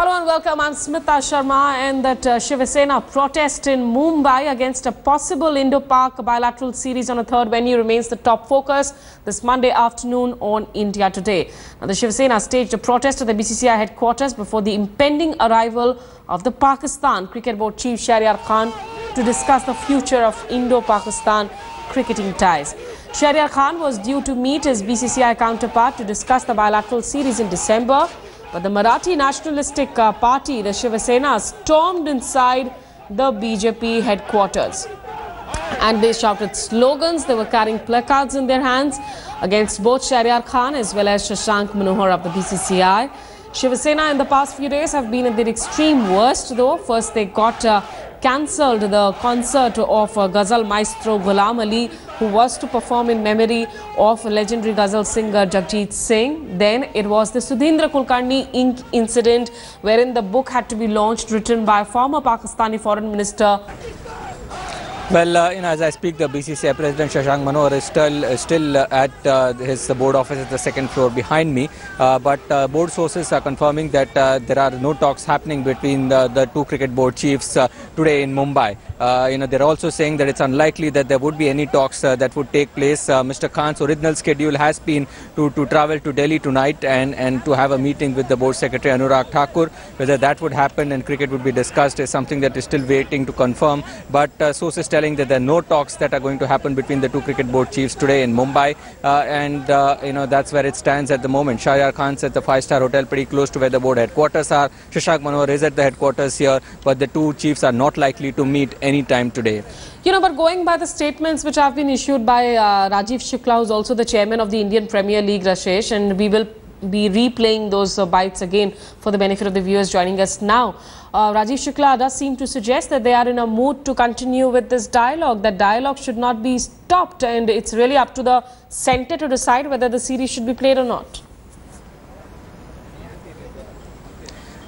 Hello and welcome. I'm Smita Sharma. And that Shiv Sena protest in Mumbai against a possible Indo-Pak bilateral series on a third venue remains the top focus this Monday afternoon on India Today. Now, the Shiv Sena staged a protest at the BCCI headquarters before the impending arrival of the Pakistan Cricket Board Chief Shahryar Khan to discuss the future of Indo-Pakistan cricketing ties. Shahryar Khan was due to meet his BCCI counterpart to discuss the bilateral series in December. But the Marathi nationalistic party, the Shiv Sena, stormed inside the BJP headquarters. And they shouted slogans. They were carrying placards in their hands against both Shahryar Khan as well as Shashank Manohar of the BCCI. Shiv Sena in the past few days have been at their extreme worst though. First they got cancelled the concert of Ghazal maestro Ghulam Ali, who was to perform in memory of legendary Ghazal singer Jagjit Singh. Then it was the Sudhindra Kulkarni incident, wherein the book had to be launched, written by former Pakistani Foreign Minister. Well, as I speak, the BCCI President Shashank Manohar is still at his board office at the second floor behind me. But board sources are confirming that there are no talks happening between the two cricket board chiefs today in Mumbai. They're also saying that it's unlikely that there would be any talks that would take place. Mr. Khan's original schedule has been to travel to Delhi tonight and to have a meeting with the board secretary Anurag Thakur. Whether that would happen and cricket would be discussed is something that is still waiting to confirm. But sources telling that there are no talks that are going to happen between the two cricket board chiefs today in Mumbai. That's where it stands at the moment. Shahryar Khan's at the 5-star hotel pretty close to where the board headquarters are. Shashank Manohar is at the headquarters here, but the two chiefs are not likely to meet any time today. But going by the statements which have been issued by Rajiv Shukla, who's also the chairman of the Indian Premier League, Rashesh, and we will be replaying those bites again for the benefit of the viewers joining us now. Rajiv Shukla does seem to suggest that they are in a mood to continue with this dialogue. That dialogue should not be stopped, and it's really up to the centre to decide whether the series should be played or not.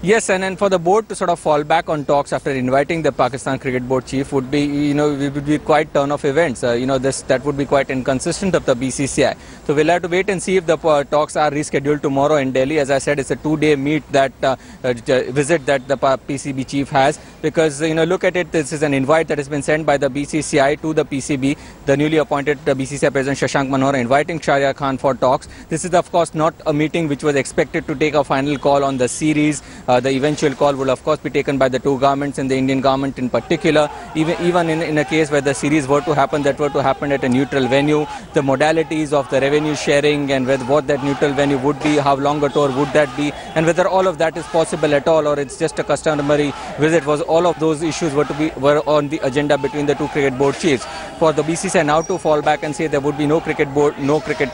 Yes, and then for the board to sort of fall back on talks after inviting the Pakistan Cricket Board chief would be, would be quite turn of events. That would be quite inconsistent of the BCCI. So we'll have to wait and see if the talks are rescheduled tomorrow in Delhi. As I said, it's a two-day visit that the PCB chief has. Because, look at it, this is an invite that has been sent by the BCCI to the PCB, the newly appointed BCCI President Shashank Manohar, inviting Shahryar Khan for talks. This is, of course, not a meeting which was expected to take a final call on the series. The eventual call will, of course, be taken by the two governments and the Indian government in particular. Even in a case where the series were to happen, that were to happen at a neutral venue, the modalities of the revenue sharing and what that neutral venue would be, how long a tour would that be, and whether all of that is possible at all or it's just a customary visit, was all of those issues were on the agenda between the two cricket board chiefs. For the BCCI now to fall back and say there would be no cricket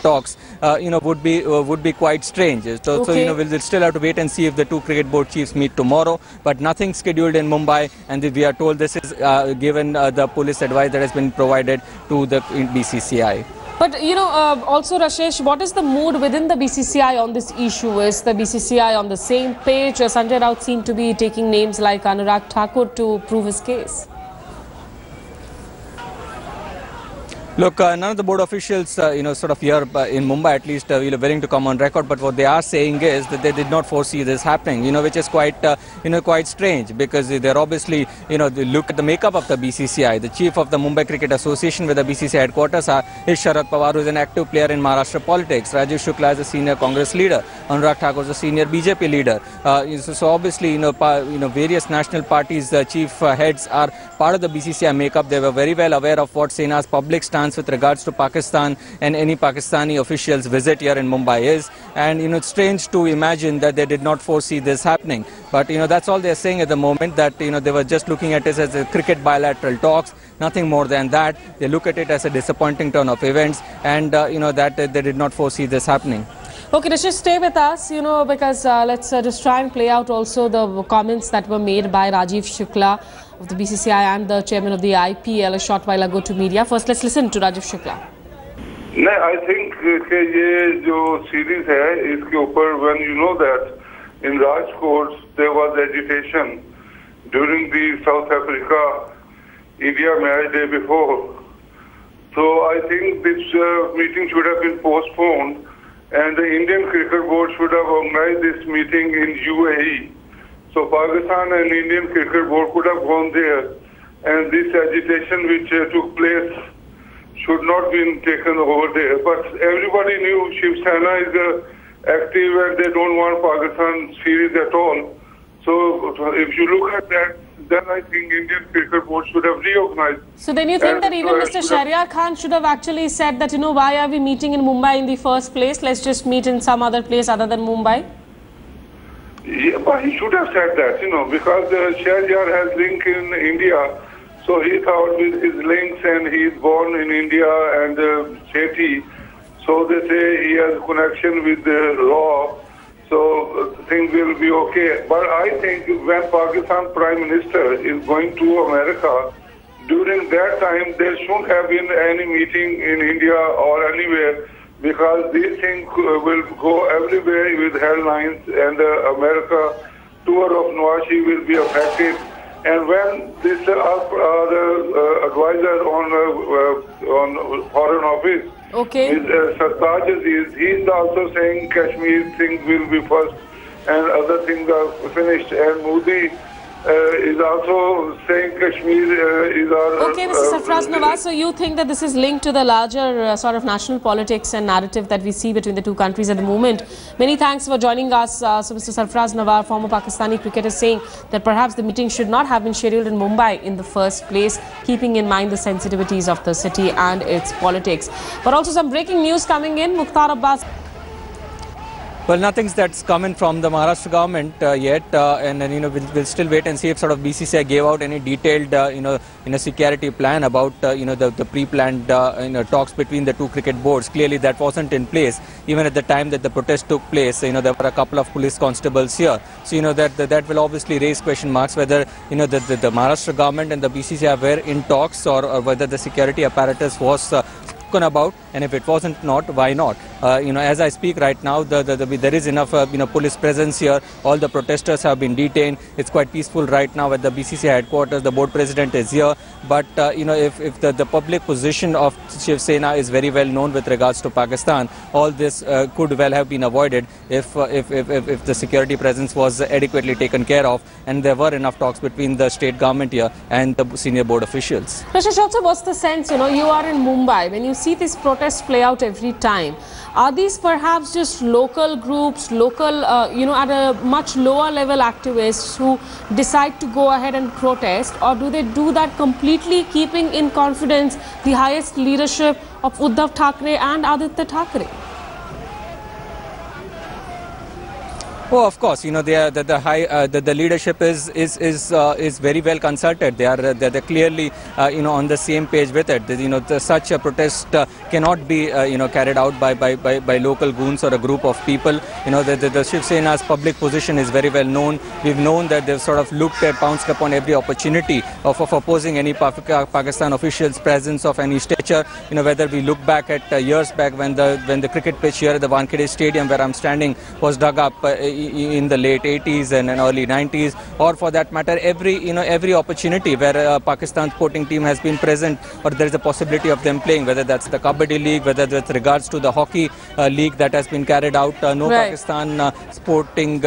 talks, would be quite strange. So we'll still have to wait and see if the two cricket board chiefs meet tomorrow, but nothing scheduled in Mumbai, and we are told this is given the police advice that has been provided to the BCCI. But, also, Rashesh, what is the mood within the BCCI on this issue? Is the BCCI on the same page? Sanjay Raut seemed to be taking names like Anurag Thakur to prove his case. Look, none of the board officials, sort of here in Mumbai at least, willing to come on record. But what they are saying is that they did not foresee this happening, which is quite, quite strange, because they're obviously, they look at the makeup of the BCCI. The chief of the Mumbai Cricket Association with the BCCI headquarters is Sharad Pawar, who is an active player in Maharashtra politics. Rajiv Shukla is a senior Congress leader. Anurag Thakur is a senior BJP leader. So obviously, various national parties, chief heads are part of the BCCI makeup. They were very well aware of what Sena's public stance with regards to Pakistan and any Pakistani officials' visit here in Mumbai is. And, it's strange to imagine that they did not foresee this happening. But, that's all they're saying at the moment, that, they were just looking at it as a cricket bilateral talks, nothing more than that. They look at it as a disappointing turn of events, and, that they did not foresee this happening. Okay, Rashesh, stay with us, because let's just try and play out also the comments that were made by Rajiv Shukla of the BCCI and the chairman of the IPL a short while ago to media. First, let's listen to Rajiv Shukla. No, I think that this series है इसके ऊपर, when you know that in Rajkot there was agitation during the South Africa India match day before. So I think this meeting should have been postponed, and the Indian Cricket Board should have organized this meeting in UAE So Pakistan and Indian Cricket Board could have gone there, and this agitation which took place should not be taken over there. But everybody knew Shiv Sena is active and they don't want Pakistan series at all. So if you look at that, then I think Indian Cricket Board should have reorganized. So then you think that even Mr. Shahryar Khan should have actually said that, why are we meeting in Mumbai in the first place? Let's just meet in some other place other than Mumbai. Yeah, but he should have said that, because Shahryar has link in India. So he thought with his links, and he is born in India and Sethi. So they say he has a connection with the law. So things will be okay. But I think when Pakistan Prime Minister is going to America, during that time there shouldn't have been any meeting in India or anywhere, because these things will go everywhere with headlines, and America tour of Nawaz Sharif will be affected. And when this advisor on Foreign Office, Sartaj Aziz, he is also saying Kashmir things will be first and other things are finished. And Modi is also saying Kashmir is our... Okay, Mr. Sarfraz Nawaz, so you think that this is linked to the larger sort of national politics and narrative that we see between the two countries at the moment. Many thanks for joining us. So Mr. Sarfraz Nawaz, former Pakistani cricketer, saying that perhaps the meeting should not have been scheduled in Mumbai in the first place, keeping in mind the sensitivities of the city and its politics. But also some breaking news coming in. Mukhtar Abbas. Well, nothing's that's coming from the Maharashtra government yet, and then, we'll still wait and see if sort of BCCI gave out any detailed, security plan about, the pre-planned, talks between the two cricket boards. Clearly, that wasn't in place. Even at the time that the protest took place, there were a couple of police constables here. So, that will obviously raise question marks whether, the Maharashtra government and the BCCI were in talks, or whether the security apparatus was about, and if it wasn't not, why not? As I speak right now, there is enough police presence here. All the protesters have been detained. It's quite peaceful right now at the BCCI headquarters. The board president is here, but if the public position of Shiv Sena is very well known with regards to Pakistan, all this could well have been avoided if the security presence was adequately taken care of, and there were enough talks between the state government here and the senior board officials. Rashish, also, what's the sense? You are in Mumbai. When you see these protests play out every time, are these perhaps just local groups, at a much lower level activists who decide to go ahead and protest, or do they do that completely keeping in confidence the highest leadership of Uddhav Thackeray and Aditya Thackeray? Oh, of course. The leadership is very well consulted. They're clearly on the same page with it. Such a protest cannot be carried out by local goons or a group of people. The Shiv Sena's public position is very well known. We've known that they've sort of pounced upon every opportunity of opposing any Pakistan officials' presence of any stature. Whether we look back at years back when the cricket pitch here at the Wankhede Stadium, where I'm standing, was dug up in the late 80s and early 90s, or for that matter every opportunity where a Pakistan sporting team has been present, or there is a possibility of them playing, whether that's the Kabaddi League, whether with regards to the hockey league that has been carried out. Pakistan sporting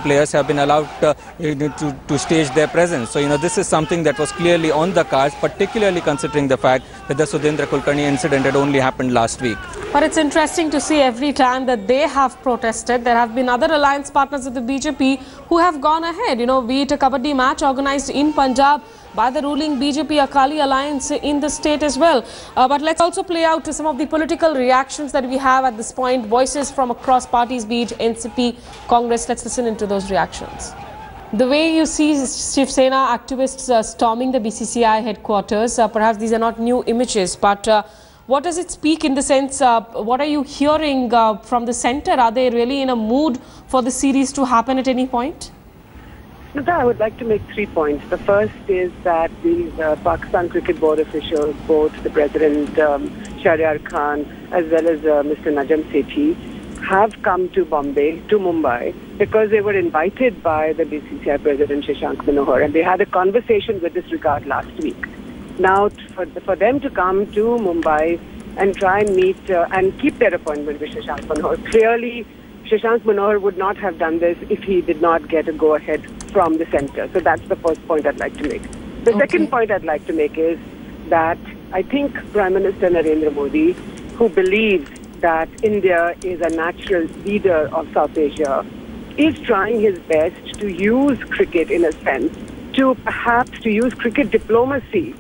players have been allowed to stage their presence. So this is something that was clearly on the cards, particularly considering the fact that the Sudhindra Kulkarni incident had only happened last week. But it's interesting to see every time that they have protested, there have been other alliance partners of the BJP who have gone ahead. Be it a Kabaddi match organized in Punjab by the ruling BJP Akali alliance in the state as well. But let's also play out to some of the political reactions that we have at this point. Voices from across parties, be it NCP, Congress. Let's listen into those reactions. The way you see Shiv Sena activists storming the BCCI headquarters, perhaps these are not new images, but what does it speak in the sense, what are you hearing from the centre? Are they really in a mood for the series to happen at any point? Nita, I would like to make 3 points. The first is that these Pakistan Cricket Board officials, both the President Shahryar Khan as well as Mr. Najam Sethi, have come to Mumbai, because they were invited by the BCCI President Shashank Manohar, and they had a conversation with this regard last week. Now, for them to come to Mumbai and try and meet and keep their appointment with Shashank Manohar clearly Shashank Manohar would not have done this if he did not get a go-ahead from the centre. So that's the first point I'd like to make. The second point I'd like to make is that I think Prime Minister Narendra Modi, who believes that India is a natural leader of South Asia, is trying his best to use cricket in a sense, to perhaps to use cricket diplomacy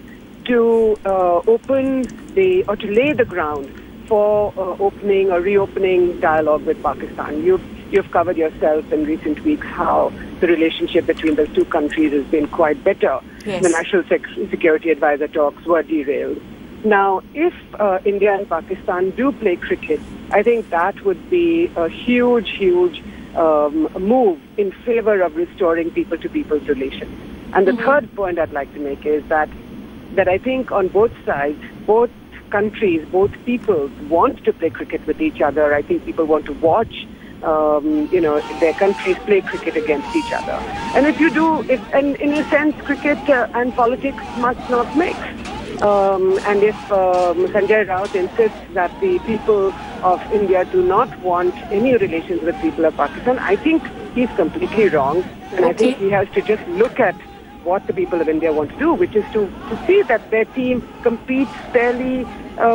to to lay the ground for opening or reopening dialogue with Pakistan. You've covered yourself in recent weeks how the relationship between those two countries has been quite better. Yes. The National Security Advisor talks were derailed. Now, if India and Pakistan do play cricket, I think that would be a huge move in favor of restoring people-to-people's relations. And the third point I'd like to make is that I think on both sides, both countries, both peoples want to play cricket with each other. I think people want to watch, their countries play cricket against each other. And if you do, and in a sense, cricket and politics must not mix. And if Sanjay Raut insists that the people of India do not want any relations with people of Pakistan, I think he's completely wrong. And I think he has to just look at what the people of India want to do, which is to see that their team competes fairly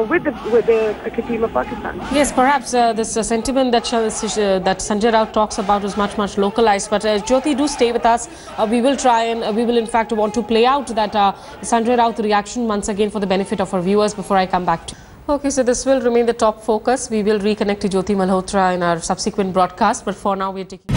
with the cricket team of Pakistan. Yes, perhaps this sentiment that Sanjay Raut talks about is much localized. But Jyoti, do stay with us. We will try and we will in fact want to play out that Sanjay Raut reaction once again for the benefit of our viewers before I come back to you. Okay, so this will remain the top focus. We will reconnect to Jyoti Malhotra in our subsequent broadcast. But for now, we're taking...